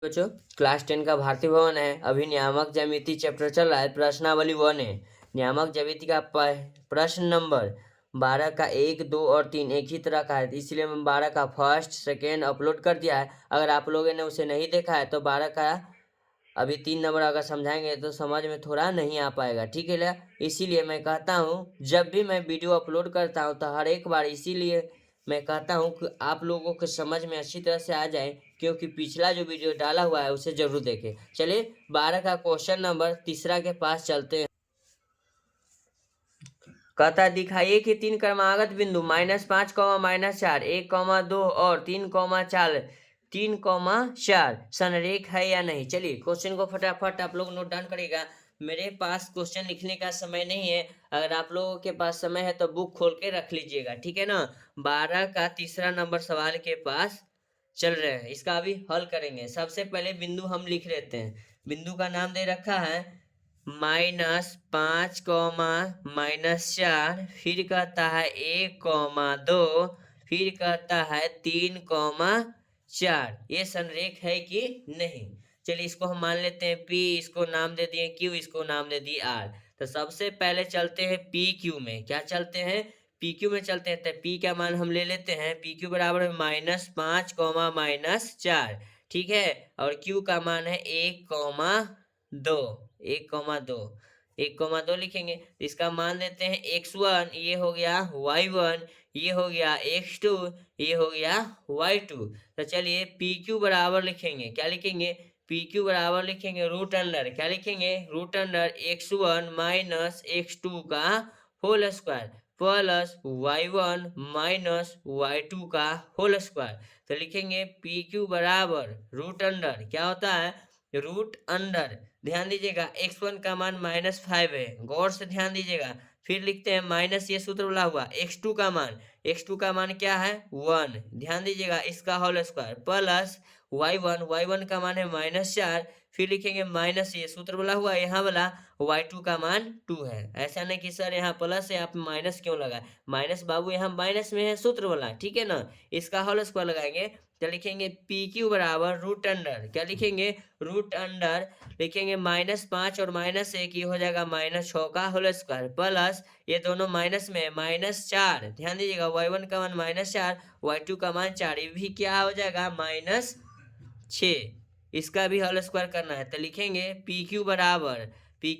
बच्चों, क्लास 10 का भारतीय भवन है। अभी नियामक ज्यामिति चैप्टर चल रहा है। प्रश्नावली 1 है। नियामक ज्यामिति का प्रश्न नंबर 12 का 1, 2 और 3 एक ही तरह का है, इसलिए मैं 12 का फर्स्ट सेकेंड अपलोड कर दिया है। अगर आप लोगों ने उसे नहीं देखा है तो 12 का अभी 3 नंबर अगर समझाएंगे तो समझ में थोड़ा नहीं आ पाएगा, ठीक है ना। इसीलिए मैं कहता हूँ जब भी मैं वीडियो अपलोड करता हूँ तो हर एक बार इसीलिए मैं कहता हूँ कि आप लोगों को समझ में अच्छी तरह से आ जाए, क्योंकि पिछला जो वीडियो डाला हुआ है उसे जरूर देखें। चलिए 12 का क्वेश्चन नंबर तीसरा के पास चलते हैं। कहता है दिखाइए कि 3 क्रमागत बिंदु -5, -4, 1, 2 और 3, 4 3, 4 संरेख है या नहीं। चलिए क्वेश्चन को फटाफट आप लोग नोट डाउन करिएगा। मेरे पास क्वेश्चन लिखने का समय नहीं है। अगर आप लोगों के पास समय है तो बुक खोल के रख लीजिएगा, ठीक है ना। 12 का तीसरा नंबर सवाल के पास चल रहे हैं। इसका अभी हल करेंगे। सबसे पहले बिंदु हम लिख लेते हैं। बिंदु का नाम दे रखा है -5, -4, फिर कहता है 1, 2, फिर कहता है 3, 4। ये संरेख है कि नहीं। चलिए इसको हम मान लेते हैं P, इसको नाम दे दिए Q, इसको नाम दे दिए R। तो सबसे पहले चलते हैं PQ में। क्या चलते हैं? PQ में चलते हैं। तो P का मान हम ले लेते हैं। PQ बराबर है -5, -4, ठीक है। और Q का मान है 1, 2, 1, 2, 1, 2 लिखेंगे। तो इसका मान देते हैं x1, ये हो गया y1, ये हो गया x2, ये हो गया y2। तो चलिए PQ बराबर लिखेंगे। क्या लिखेंगे? PQ बराबर लिखेंगे रूट अंडर, क्या लिखेंगे? Root under x1 minus x2 का whole square plus y1 minus y2 का होल स्क्वायर। तो लिखेंगे PQ बराबर रूट अंडर, क्या होता है? रूट अंडर, ध्यान दीजिएगा x1 का मान -5 है, गौर से ध्यान दीजिएगा। फिर लिखते हैं माइनस, ये सूत्र बोला हुआ x2 का मान, x2 का मान क्या है? 1, ध्यान दीजिएगा, इसका होल स्क्वायर प्लस y1 का मान है -4। फिर लिखेंगे माइनस, ये सूत्र बोला हुआ यहाँ वाला y2 का मान 2 है। ऐसा नहीं कि सर यहाँ प्लस है आप माइनस क्यों लगा, माइनस बाबू यहाँ माइनस में है सूत्र वाला, ठीक है ना। इसका होल स्क्वायर लगाएंगे तो लिखेंगे PQ बराबर रूट अंडर, क्या लिखेंगे? रूट अंडर लिखेंगे -5 और -1, ये हो जाएगा -6 का होल स्क्वायर प्लस ये दोनों माइनस में -4। ध्यान दीजिएगा y1 का मान -4, y2 का मान 4, ये भी क्या हो जाएगा? -6। इसका भी होल स्क्वायर करना है तो लिखेंगे PQ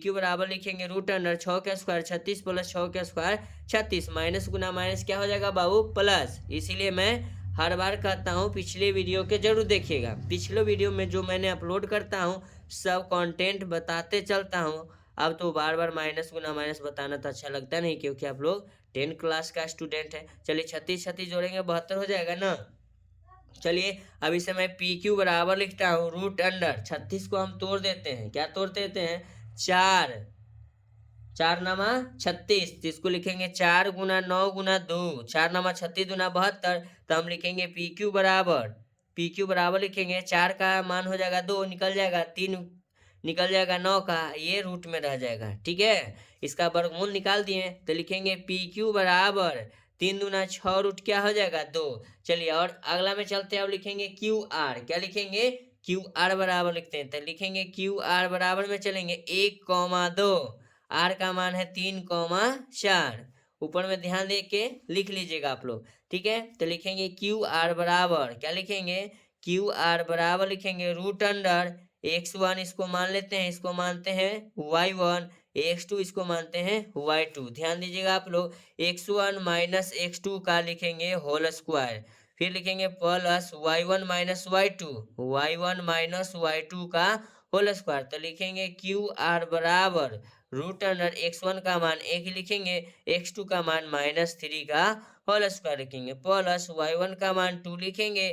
बराबर लिखेंगे रूट अंडर 6 का स्क्वायर 36 प्लस 6 का स्क्वायर 36, माइनस गुना माइनस क्या हो जाएगा बाबू? प्लस। इसीलिए मैं हर बार कहता हूँ पिछले वीडियो के जरूर देखिएगा। पिछले वीडियो में जो मैंने अपलोड करता हूँ सब कंटेंट बताते चलता हूँ। अब तो बार बार माइनस गुना माइनस बताना तो अच्छा लगता नहीं, क्योंकि आप लोग 10 क्लास का स्टूडेंट है। चलिए 36 जोड़ेंगे 72 हो जाएगा ना। चलिए अब इसे मैं PQ बराबर लिखता हूँ रूट अंडर 36 को हम तोड़ देते हैं। क्या तोड़ देते हैं? 4, 4 नमा 36, इसको लिखेंगे 4 गुना 9 गुना 2, 4 नमा 36 दूना 72। तो हम लिखेंगे PQ बराबर लिखेंगे 4 का मान हो जाएगा 2, निकल जाएगा 3, निकल जाएगा 9 का, ये रूट में रह जाएगा, ठीक है। इसका वर्गमूल निकाल दिए तो लिखेंगे PQ बराबर 3 दूना 6, रूट क्या हो जाएगा? 2। चलिए और अगला में चलते हैं। अब लिखेंगे QR, क्या लिखेंगे? QR बराबर लिखते हैं तो लिखेंगे QR बराबर में चलेंगे 1, 2, R का मान है 3, 4। ऊपर में ध्यान दे के लिख लीजिएगा आप लोग, ठीक है। तो लिखेंगे QR बराबर, क्या लिखेंगे? QR बराबर लिखेंगे रूट अंडर x1, इसको मान लेते हैं, इसको मानते हैं y1, x2 इसको मानते हैं y2। ध्यान दीजिएगा आप लोग, x1 माइनस x2 का लिखेंगे होल स्क्वायर, फिर लिखेंगे प्लस y1 माइनस y2 का होल स्क्वायर। तो लिखेंगे QR बराबर रूट अंडर x1 का मान 1 लिखेंगे, x2 का मान -3 का होल स्क्वायर लिखेंगे प्लस y1 का मान 2 लिखेंगे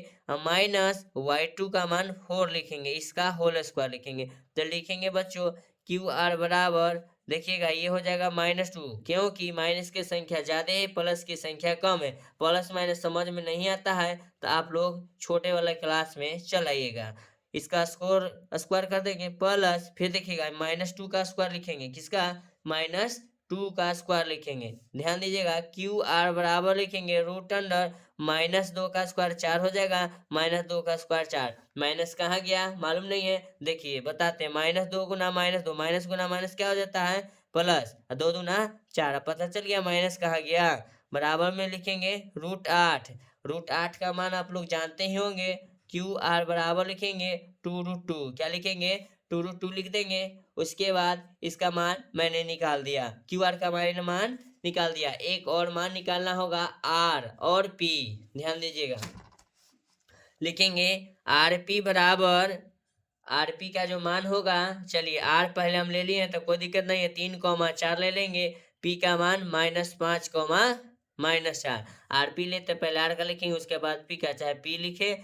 माइनस y2 का मान 4 लिखेंगे, इसका होल स्क्वायर लिखेंगे। तो लिखेंगे बच्चों QR बराबर, देखिएगा ये हो जाएगा -2, क्योंकि माइनस की संख्या ज्यादा है प्लस की संख्या कम है। प्लस माइनस समझ में नहीं आता है तो आप लोग छोटे वाले क्लास में चलाइएगा। इसका स्क्वायर कर देंगे प्लस, फिर देखिएगा -2 का स्क्वायर लिखेंगे, किसका? 2 का स्क्वायर लिखेंगे। ध्यान दीजिएगा क्यू आर बराबर लिखेंगे रूट अंडर -2 का स्क्वायर 4 हो जाएगा, -2 का स्क्वायर 4। माइनस कहाँ गया मालूम नहीं है, देखिए बताते हैं। -2 गुना -2, माइनस गुना माइनस क्या हो जाता है प्लस, 2 दूना 4। पता चल गया माइनस कहाँ गया। बराबर में लिखेंगे √8। √8 का मान आप लोग जानते ही होंगे। क्यू आर बराबर लिखेंगे 2√2। क्या लिखेंगे 2√2 लिख देंगे। उसके बाद इसका मान मैंने निकाल दिया, क्यू आर का मैंने मान निकाल दिया। एक और मान निकालना होगा आर और पी। ध्यान दीजिएगा, लिखेंगे आर पी बराबर, आर पी का जो मान होगा, चलिए आर पहले हम ले लिए हैं तो कोई दिक्कत नहीं है, 3,4 ले लेंगे। पी का मान -5, -4। आर पी लेते पहले आर का लिखेंगे, उसके बाद पी का, चाहे पी लिखे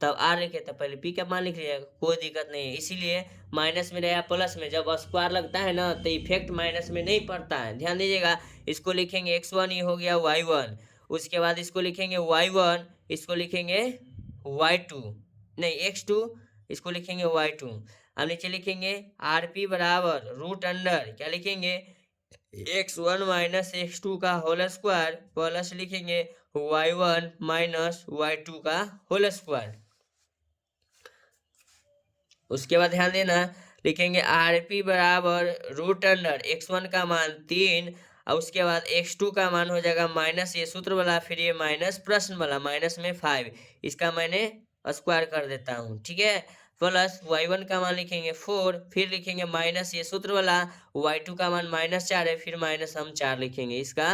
तब आर लिखे तब पहले पी का मान लिख लीजिएगा, कोई दिक्कत नहीं है। इसीलिए माइनस में या प्लस में जब स्क्वायर लगता है ना तो इफेक्ट माइनस में नहीं पड़ता है। ध्यान दीजिएगा, इसको लिखेंगे x1, ये हो गया y1। उसके बाद इसको लिखेंगे y1, इसको लिखेंगे y2, नहीं x2, इसको लिखेंगे y2। अब नीचे लिखेंगे आर पी बराबर रूट अंडर, क्या लिखेंगे x1 - x2 का होल स्क्वायर प्लस लिखेंगे y1 - y2 का होल स्क्वायर। उसके बाद ध्यान देना, लिखेंगे आर पी बराबर रूट अंडर x1 का मान 3 और उसके बाद x2 का मान हो जाएगा माइनस, ये सूत्र वाला, फिर ये माइनस प्रश्न वाला, माइनस में 5, इसका मैंने स्क्वायर कर देता हूँ, ठीक है। प्लस y1 का मान लिखेंगे 4, फिर लिखेंगे माइनस, ये सूत्र वाला, y2 का मान -4 है, फिर माइनस हम 4 लिखेंगे, इसका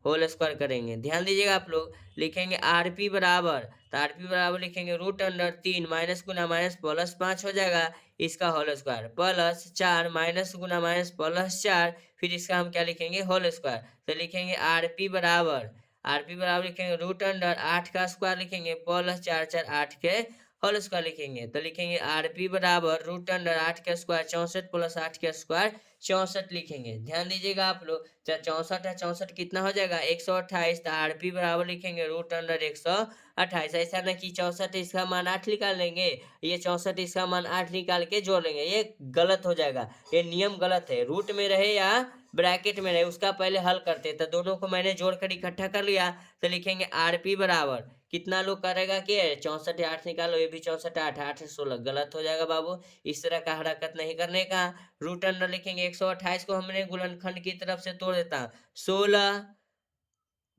होल स्क्वायर करेंगे। ध्यान दीजिएगा आप लोग, लिखेंगे आर पी बराबर, तो आर पी बराबर लिखेंगे रूट अंडर 3 माइनस गुना माइनस प्लस 5 हो जाएगा, इसका होल स्क्वायर प्लस 4 माइनस गुना माइनस प्लस 4, फिर इसका हम क्या लिखेंगे होल स्क्वायर। तो लिखेंगे आर पी बराबर, आर पी बराबर लिखेंगे रूट अंडर 8 का स्क्वायर लिखेंगे प्लस 4 4 8 के होल स्क्वायर लिखेंगे। तो लिखेंगे आर पी बराबर रूट अंडर 8 का स्क्वायर 64 प्लस 8 का स्क्वायर 64 लिखेंगे। ध्यान दीजिएगा आप लोग, चाहे 64 है, 64 कितना हो जाएगा 128। तो आर पी बराबर लिखेंगे रूट अंडर 128। ऐसा ना कि 64 इसका मान 8 निकाल लेंगे, ये 64 इसका मान 8 निकाल के जोड़ लेंगे, ये गलत हो जाएगा, ये नियम गलत है। रूट में रहे या ब्रैकेट में रहे उसका पहले हल करते, तो दोनों को मैंने जोड़कर इकट्ठा कर लिया। तो लिखेंगे आर पी बराबर, कितना लोग करेगा कि 64 8 निकालो, ये भी 64 8 8 16, गलत हो जाएगा बाबू, इस तरह का हरकत नहीं करने का। रूट अंडर लिखेंगे 128 को हमने गुणनखंड की तरफ से तोड़ देता, 16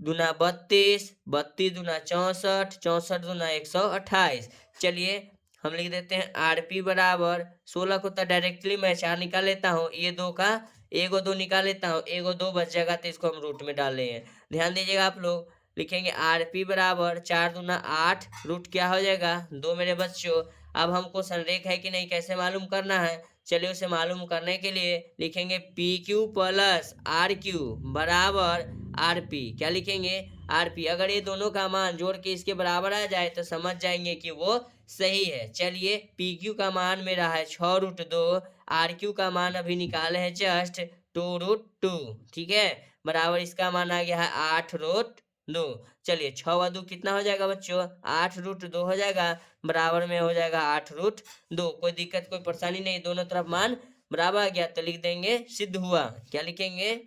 दूना 32, 32 दूना 64, 64 दूना 128। चलिए हम लिख देते हैं आर पी बराबर 16 को तो डायरेक्टली मैं 4 निकाल लेता हूँ, ये 2 का एगो 2 निकाल लेता हूँ, एगो 2 बच जाएगा तो इसको हम रूट में डाल रहे हैं। ध्यान दीजिएगा आप लोग, लिखेंगे आर पी बराबर 4 दूना 8, रूट क्या हो जाएगा 2 मेरे बच्चों। अब हमको संरेख है कि नहीं कैसे मालूम करना है, चलिए उसे मालूम करने के लिए लिखेंगे P Q plus R Q बराबर आर पी। क्या लिखेंगे आर पी, अगर ये दोनों का मान जोड़ के इसके बराबर आ जाए तो समझ जाएंगे कि वो सही है। चलिए पी क्यू का मान मेरा है 6√2, आर क्यू का मान अभी निकाले हैं जस्ट 2√2, ठीक है, बराबर इसका मान आ गया है 8√2। चलिए 6 × 2 कितना हो जाएगा बच्चों 8√2 हो जाएगा, बराबर में हो जाएगा 8√2। कोई दिक्कत कोई परेशानी नहीं, दोनों तरफ मान बराबर आ गया तो लिख देंगे सिद्ध हुआ। क्या लिखेंगे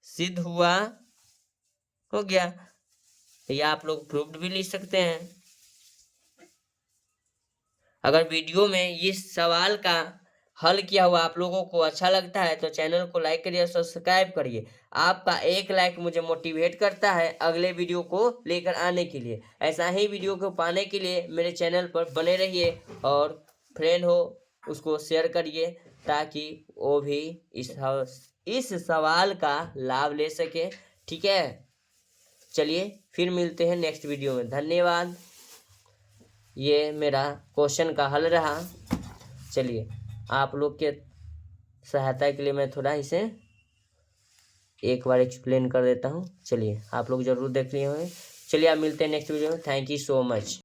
सिद्ध हुआ, हो गया। या आप लोग प्रूफ्ड भी लिख सकते हैं। अगर वीडियो में इस सवाल का हल किया हुआ आप लोगों को अच्छा लगता है तो चैनल को लाइक करिए, सब्सक्राइब करिए। आपका एक लाइक मुझे मोटिवेट करता है अगले वीडियो को लेकर आने के लिए। ऐसा ही वीडियो को पाने के लिए मेरे चैनल पर बने रहिए और फ्रेंड हो उसको शेयर करिए ताकि वो भी इस सवाल का लाभ ले सके, ठीक है। चलिए फिर मिलते हैं नेक्स्ट वीडियो में, धन्यवाद। ये मेरा क्वेश्चन का हल रहा। चलिए आप लोग के सहायता के लिए मैं थोड़ा इसे एक बार एक्सप्लेन कर देता हूँ। चलिए आप लोग जरूर देख लिए होंगे। चलिए आप मिलते हैं नेक्स्ट वीडियो में। Thank you so much.